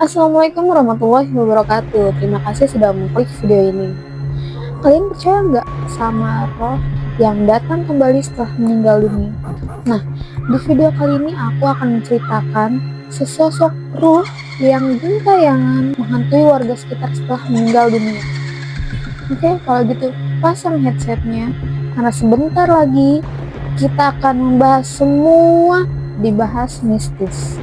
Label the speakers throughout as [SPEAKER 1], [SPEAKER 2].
[SPEAKER 1] Assalamualaikum warahmatullahi wabarakatuh. Terima kasih sudah mengklik video ini. Kalian percaya nggak sama roh yang datang kembali setelah meninggal dunia? Nah, di video kali ini aku akan menceritakan sesosok ruh yang gentayangan menghantui warga sekitar setelah meninggal dunia. Oke, kalau gitu pasang headsetnya, karena sebentar lagi kita akan membahas semua dibahas mistis.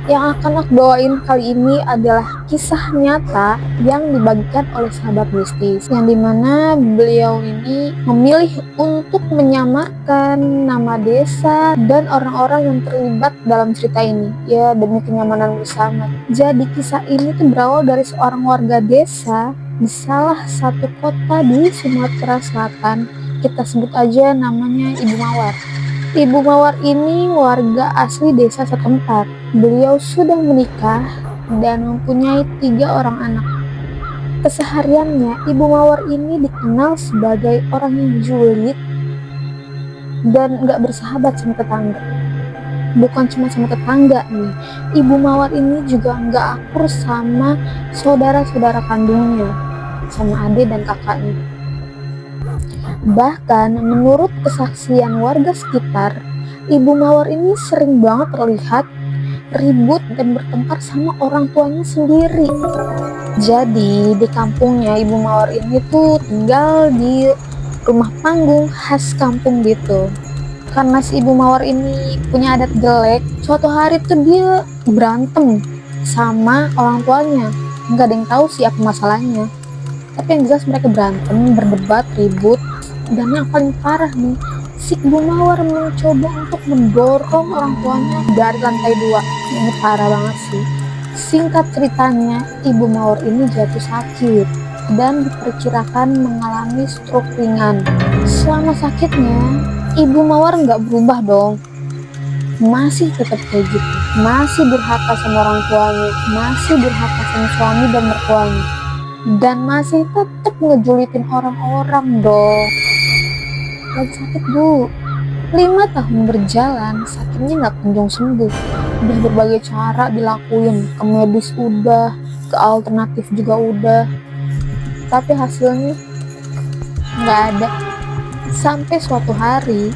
[SPEAKER 1] Yang akan aku bawain kali ini adalah kisah nyata yang dibagikan oleh sahabat mistis, yang dimana beliau ini memilih untuk menyamarkan nama desa dan orang-orang yang terlibat dalam cerita ini, ya demi kenyamanan bersama. Jadi kisah ini tuh berawal dari seorang warga desa di salah satu kota di Sumatera Selatan. Kita sebut aja namanya Ibu Mawar. Ibu Mawar ini warga asli desa setempat. Beliau sudah menikah dan mempunyai 3 orang anak. Kesehariannya, Ibu Mawar ini dikenal sebagai orang yang julid dan gak bersahabat sama tetangga. Bukan cuma sama tetangga nih, Ibu Mawar ini juga gak akur sama saudara-saudara kandungnya, sama adik dan kakaknya. Bahkan menurut kesaksian warga sekitar, Ibu Mawar ini sering banget terlihat ribut dan bertengkar sama orang tuanya sendiri. Jadi di kampungnya Ibu Mawar ini tuh tinggal di rumah panggung khas kampung gitu. Karena si Ibu Mawar ini punya adat jelek, suatu hari tuh dia berantem sama orang tuanya. Nggak ada yang tahu sih apa masalahnya. Tapi yang jelas mereka berantem, berdebat, ribut. Dan yang paling parah nih, si Ibu Mawar mencoba untuk mendorong orang tuanya dari lantai 2. Ini parah banget sih. Singkat ceritanya, Ibu Mawar ini jatuh sakit dan diperkirakan mengalami stroke ringan. Selama sakitnya, Ibu Mawar nggak berubah dong. Masih tetap kayak gitu. Masih durhaka sama orang tuanya, masih durhaka sama suami dan mertuanya. Dan masih tetap ngejulitin orang-orang dong. Lagi sakit bu, 5 tahun berjalan, sakitnya nggak kunjung sembuh. Udah berbagai cara dilakuin, ke medis udah, ke alternatif juga udah, tapi hasilnya nggak ada. Sampai suatu hari,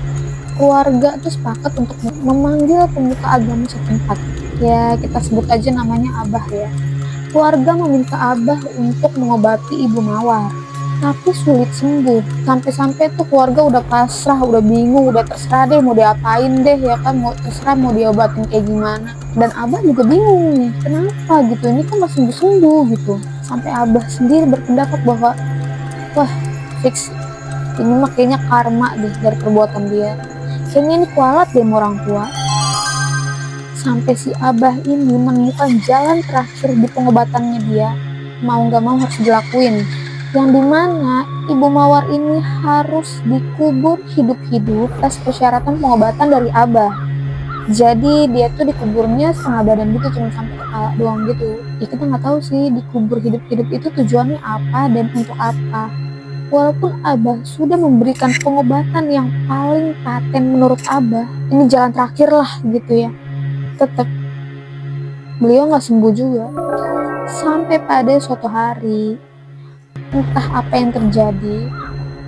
[SPEAKER 1] keluarga tuh sepakat untuk memanggil pemuka agama setempat. Ya kita sebut aja namanya Abah ya. Keluarga meminta Abah untuk mengobati Ibu Mawar, tapi sulit sembuh. Sampai-sampai tuh keluarga udah pasrah, udah bingung, udah terserah deh mau diapain deh ya kan, mau terserah mau diobatin kayak gimana. Dan Abah juga bingung nih, kenapa gitu, ini kan masih sembuh-sembuh gitu. Sampai Abah sendiri berpendapat bahwa wah fix ini mah kayaknya karma deh dari perbuatan dia. Kayaknya ini kualat deh sama orang tua. Sampai si Abah ini menemukan jalan terakhir di pengobatannya dia, mau gak mau harus dilakuin, yang dimana Ibu Mawar ini harus dikubur hidup-hidup atas persyaratan pengobatan dari Abah. Jadi dia tuh dikuburnya setengah badan gitu, cuma sampai kepala doang gitu. Ya kita nggak tahu sih dikubur hidup-hidup itu tujuannya apa dan untuk apa. Walaupun Abah sudah memberikan pengobatan yang paling paten menurut Abah, ini jalan terakhir lah gitu ya, tetap beliau nggak sembuh juga. Sampai pada suatu hari, entah apa yang terjadi,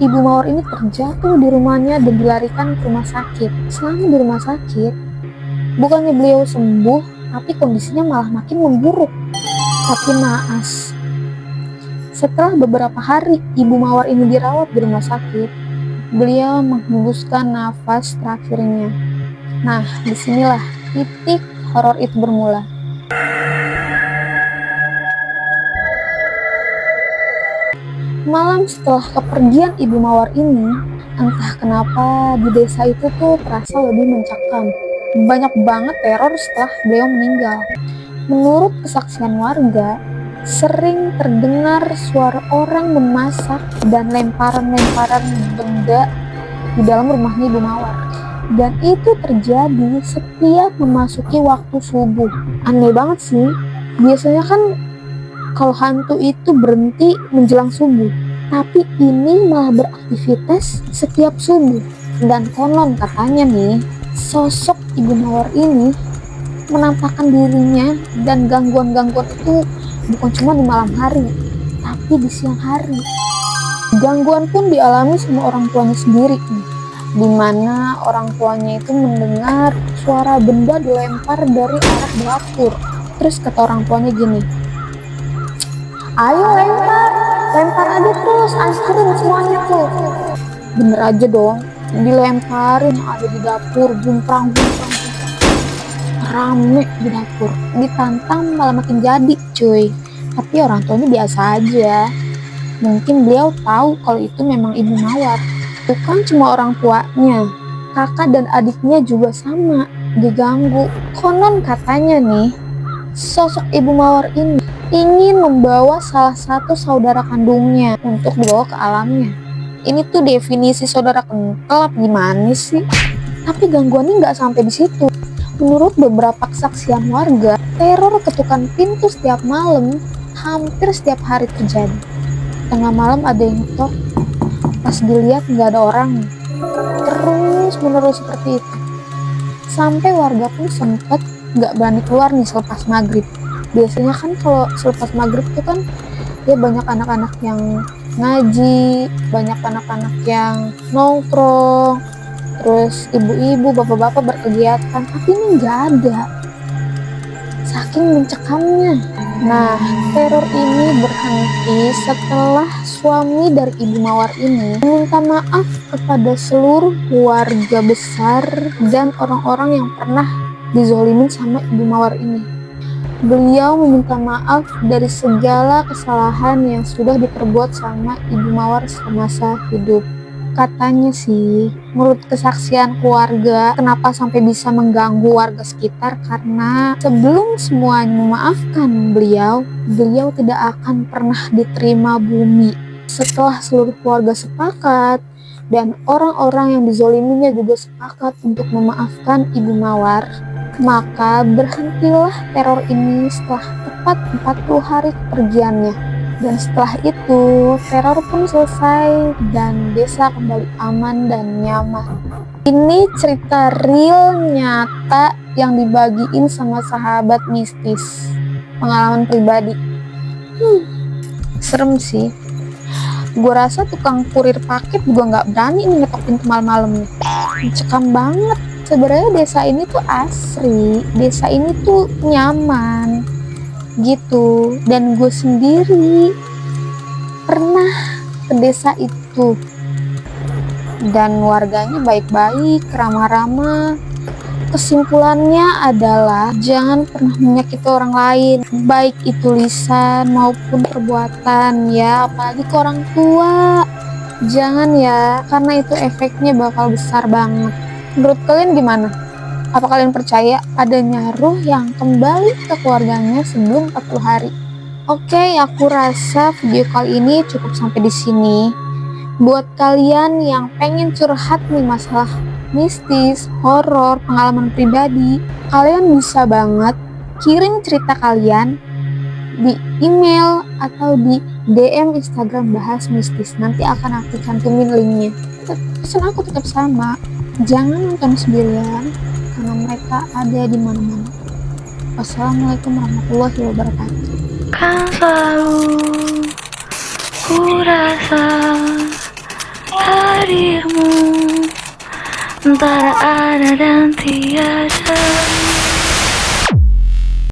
[SPEAKER 1] Ibu Mawar ini terjatuh di rumahnya dan dilarikan ke rumah sakit. Selama di rumah sakit, bukannya beliau sembuh, tapi kondisinya malah makin memburuk. Tapi naas, setelah beberapa hari Ibu Mawar ini dirawat di rumah sakit, beliau menghembuskan nafas terakhirnya. Nah, disinilah titik horor itu bermula. Malam setelah kepergian Ibu Mawar ini, entah kenapa di desa itu tuh terasa lebih mencekam. Banyak banget teror setelah beliau meninggal. Menurut kesaksian warga, sering terdengar suara orang memasak dan lemparan-lemparan benda di dalam rumahnya Ibu Mawar. Dan itu terjadi setiap memasuki waktu subuh. Aneh banget sih, biasanya kan kalau hantu itu berhenti menjelang subuh. Tapi ini malah beraktivitas setiap subuh. Dan konon katanya nih, sosok Ibu Mawar ini menampakkan dirinya dan gangguan-gangguan itu bukan cuma di malam hari, tapi di siang hari. Gangguan pun dialami sama orang tuanya sendiri nih, di mana orang tuanya itu mendengar suara benda dilempar dari arah dapur. Terus kata orang tuanya gini, ayo lempar aja terus, hancurin semuanya tuh. Bener aja dong, dilemparin yang ada di dapur, jumprang, rame di dapur. Ditantang malah makin jadi cuy. Tapi orang tuanya biasa aja. Mungkin beliau tahu kalau itu memang Ibu Mawar. Bukan cuma orang tuanya, kakak dan adiknya juga sama, diganggu. Konon katanya nih, sosok Ibu Mawar ini ingin membawa salah satu saudara kandungnya untuk dibawa ke alamnya. Ini tuh definisi saudara kental apa gimana sih? Tapi gangguannya nggak sampai di situ. Menurut beberapa kesaksian warga, teror ketukan pintu setiap malam hampir setiap hari terjadi. Tengah malam ada yang ngetok, pas dilihat nggak ada orang. Terus menerus seperti itu. Sampai warga pun sempat nggak berani keluar nih selepas maghrib. Biasanya kan kalau selepas maghrib itu kan ya banyak anak-anak yang ngaji, banyak anak-anak yang nongkrong, terus ibu-ibu, bapak-bapak berkegiatan, tapi ini nggak ada. Saking mencekamnya. Nah, teror ini berhenti setelah suami dari Ibu Mawar ini meminta maaf kepada seluruh warga besar dan orang-orang yang pernah dizolimin sama Ibu Mawar ini. Beliau meminta maaf dari segala kesalahan yang sudah diperbuat sama Ibu Mawar semasa hidup. Katanya sih, menurut kesaksian keluarga, kenapa sampai bisa mengganggu warga sekitar, karena sebelum semuanya memaafkan beliau tidak akan pernah diterima bumi. Setelah seluruh keluarga sepakat dan orang-orang yang dizoliminya juga sepakat untuk memaafkan Ibu Mawar, maka berhentilah teror ini setelah tepat 40 hari kepergiannya. Dan setelah itu, teror pun selesai dan desa kembali aman dan nyaman. Ini cerita real nyata yang dibagiin sama sahabat mistis. Pengalaman pribadi. Serem sih. Gue rasa tukang kurir paket juga gak berani nih ngetok pintu malam-malam nih. Mencekam banget. Sebenarnya desa ini tuh asri, desa ini tuh nyaman gitu. Dan gue sendiri pernah ke desa itu dan warganya baik-baik, ramah-ramah. Kesimpulannya adalah jangan pernah menyakiti orang lain, baik itu lisan maupun perbuatan ya, apalagi ke orang tua. Jangan ya, karena itu efeknya bakal besar banget. Menurut kalian gimana? Apa kalian percaya adanya ruh yang kembali ke keluarganya sebelum 40 hari? Oke, aku rasa video kali ini cukup sampai di sini. Buat kalian yang pengen curhat nih masalah mistis, horor, pengalaman pribadi, kalian bisa banget kirim cerita kalian di email atau di DM Instagram Bahas Mistis. Nanti akan aku cantumin linknya. Pesan aku tetap sama. Jangan nonton sendirian, karena mereka ada di mana-mana. Wassalamualaikum warahmatullahi wabarakatuh.
[SPEAKER 2] Kan selalu ku rasa hadirmu antara ada dan tiada.